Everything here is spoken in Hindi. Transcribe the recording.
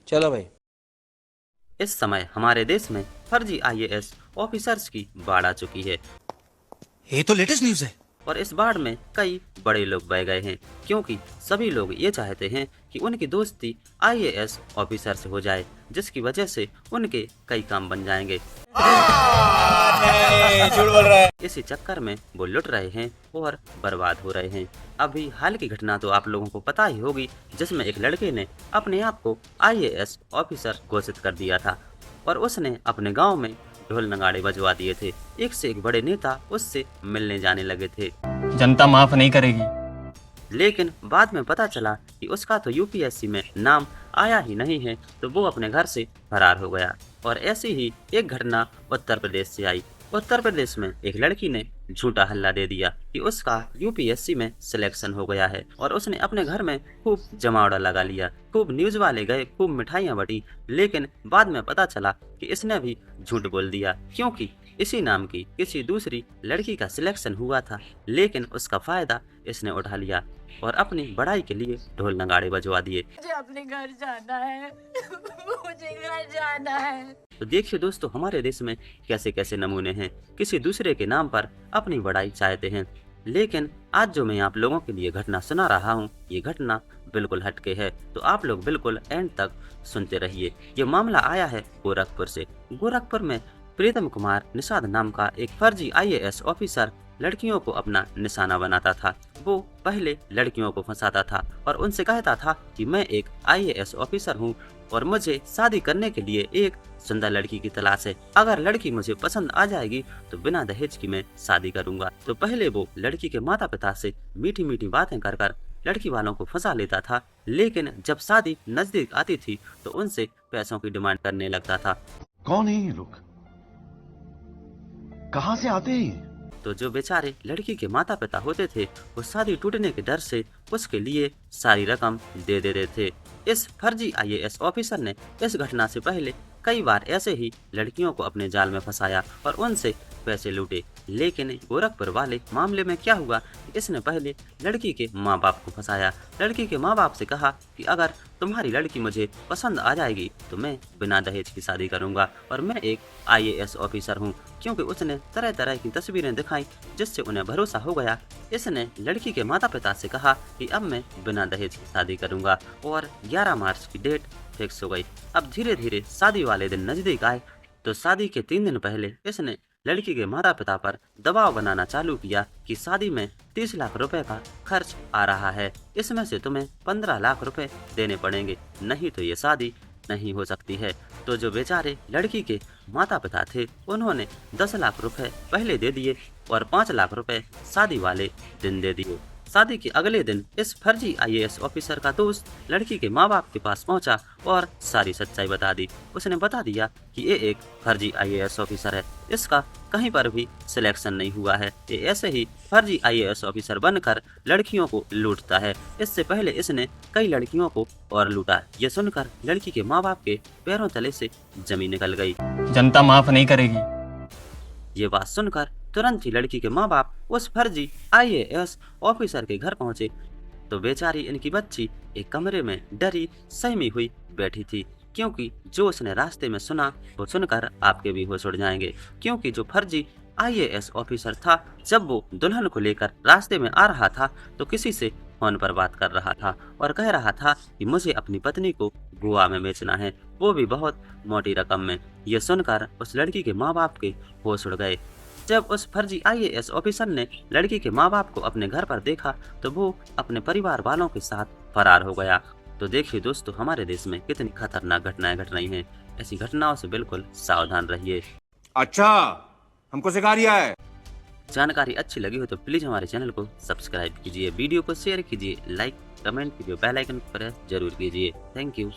चलो भाई। इस समय हमारे देश में फर्जी आईएएस ऑफिसर्स की बाढ़ आ चुकी है ये तो लेटेस्ट न्यूज है। और इस बाढ़ में कई बड़े लोग बह गए हैं, क्योंकि सभी लोग ये चाहते हैं कि उनकी दोस्ती आईएएस ऑफिसर से हो जाए, जिसकी वजह से उनके कई काम बन जाएंगे। नहीं, झूठ बोल रहा है। इसी चक्कर में वो लुट रहे हैं और बर्बाद हो रहे हैं। अभी हाल की घटना तो आप लोगों को पता ही होगी, जिसमें एक लड़के ने अपने आप को आईएएस ऑफिसर घोषित कर दिया था और उसने अपने गांव में ढोल नगाड़े बजवा दिए थे। एक से एक बड़े नेता उससे मिलने जाने लगे थे, जनता माफ नहीं करेगी। लेकिन बाद में पता चला कि उसका तो यूपीएससी में नाम आया ही नहीं है, तो वो अपने घर से फरार हो गया। और ऐसी ही एक घटना उत्तर प्रदेश से आई। उत्तर प्रदेश में एक लड़की ने झूठा हल्ला दे दिया कि उसका यूपीएससी में सिलेक्शन हो गया है और उसने अपने घर में खूब जमावड़ा लगा लिया। खूब न्यूज वाले गए, खूब मिठाइयाँ बटी, लेकिन बाद में पता चला कि इसने भी झूठ बोल दिया, क्योंकि इसी नाम की किसी दूसरी लड़की का सिलेक्शन हुआ था, लेकिन उसका फायदा इसने उठा लिया और अपनी बड़ाई के लिए ढोल नगाड़े बजवा दिए। मुझे अपने घर जाना है। मुझे घर जाना है। तो देखिए दोस्तों, हमारे देश में कैसे कैसे नमूने हैं, किसी दूसरे के नाम पर अपनी बड़ाई चाहते हैं। लेकिन आज जो मैं आप लोगों के लिए घटना सुना रहा हूँ, ये घटना बिल्कुल हटके है, तो आप लोग बिल्कुल एंड तक सुनते रहिए। ये मामला आया है गोरखपुर से। गोरखपुर में प्रीतम कुमार निषाद नाम का एक फर्जी आईएएस ऑफिसर लड़कियों को अपना निशाना बनाता था। वो पहले लड़कियों को फंसाता था और उनसे कहता था कि मैं एक आईएएस ऑफिसर हूँ और मुझे शादी करने के लिए एक सुंदर लड़की की तलाश है। अगर लड़की मुझे पसंद आ जाएगी तो बिना दहेज की मैं शादी करूंगा। तो पहले वो लड़की के माता पिता से मीठी मीठी बातें कर कर लड़की वालों को फंसा लेता था, लेकिन जब शादी नजदीक आती थी तो उनसे पैसों की डिमांड करने लगता था। कौन है ये लोग? कहां से आते हैं? तो जो बेचारे लड़की के माता पिता होते थे, वो शादी टूटने के डर से उसके लिए सारी रकम दे देते थे। इस फर्जी आईएएस ऑफिसर ने इस घटना से पहले कई बार ऐसे ही लड़कियों को अपने जाल में फंसाया और उनसे पैसे लूटे। लेकिन गोरखपुर वाले मामले में क्या हुआ, इसने पहले लड़की के माँ बाप को फंसाया। लड़की के माँ बाप से कहा कि अगर तुम्हारी लड़की मुझे पसंद आ जाएगी तो मैं बिना दहेज की शादी करूंगा और मैं एक आईएएस ऑफिसर हूं, क्योंकि उसने तरह तरह की तस्वीरें दिखाई, जिससे उन्हें भरोसा हो गया। इसने लड़की के माता पिता से कहा कि अब मैं बिना दहेज की शादी करूंगा और 11 मार्च की डेट फिक्स हो गई। अब धीरे धीरे शादी वाले दिन नजदीक आए तो शादी के 3 दिन पहले इसने लड़की के माता पिता पर दबाव बनाना चालू किया कि शादी में 30 लाख रुपए का खर्च आ रहा है, इसमें से तुम्हें 15 लाख रुपए देने पड़ेंगे, नहीं तो ये शादी नहीं हो सकती है। तो जो बेचारे लड़की के माता पिता थे, उन्होंने 10 लाख रुपए पहले दे दिए और 5 लाख रुपए शादी वाले दिन दे दिए। शादी के अगले दिन इस फर्जी आईएएस ऑफिसर का दोस्त लड़की के माँ बाप के पास पहुंचा और सारी सच्चाई बता दी। उसने बता दिया कि ये एक फर्जी आईएएस ऑफिसर है, इसका कहीं पर भी सिलेक्शन नहीं हुआ है, ये ऐसे ही फर्जी आईएएस ऑफिसर बनकर लड़कियों को लूटता है। इससे पहले इसने कई लड़कियों को और लूटा। ये सुनकर लड़की के माँ बाप के पैरों तले से जमीन निकल गई। जनता माफ नहीं करेगी। ये बात सुनकर तुरंत ही लड़की के माँ बाप उस फर्जी आईएएस ऑफिसर के घर पहुंचे, तो बेचारी इनकी बच्ची एक कमरे में डरी सहमी हुई बैठी थी, क्योंकि जो उसने रास्ते में सुना वो सुनकर आपके भी होश उड़ जाएंगे। क्योंकि जो फर्जी आईएएस ऑफिसर था, जब वो दुल्हन को लेकर रास्ते में आ रहा था तो किसी से फोन पर बात कर रहा था और कह रहा था कि मुझे अपनी पत्नी को गोवा में बेचना है, वो भी बहुत मोटी रकम में। ये सुनकर उस लड़की के माँ बाप के होश उड़ गए। जब उस फर्जी आईएएस ऑफिसर ने लड़की के माँ बाप को अपने घर पर देखा तो वो अपने परिवार वालों के साथ फरार हो गया। तो देखिए दोस्तों, हमारे देश में कितनी खतरनाक घटनाएं घट रही हैं। ऐसी घटनाओं से बिल्कुल सावधान रहिए। अच्छा, हमको सिखा रिया है। जानकारी अच्छी लगी हो तो प्लीज हमारे चैनल को सब्सक्राइब कीजिए, वीडियो को शेयर कीजिए, लाइक कमेंट कीजिए, बेल आइकन प्रेस जरूर कीजिए। Thank you.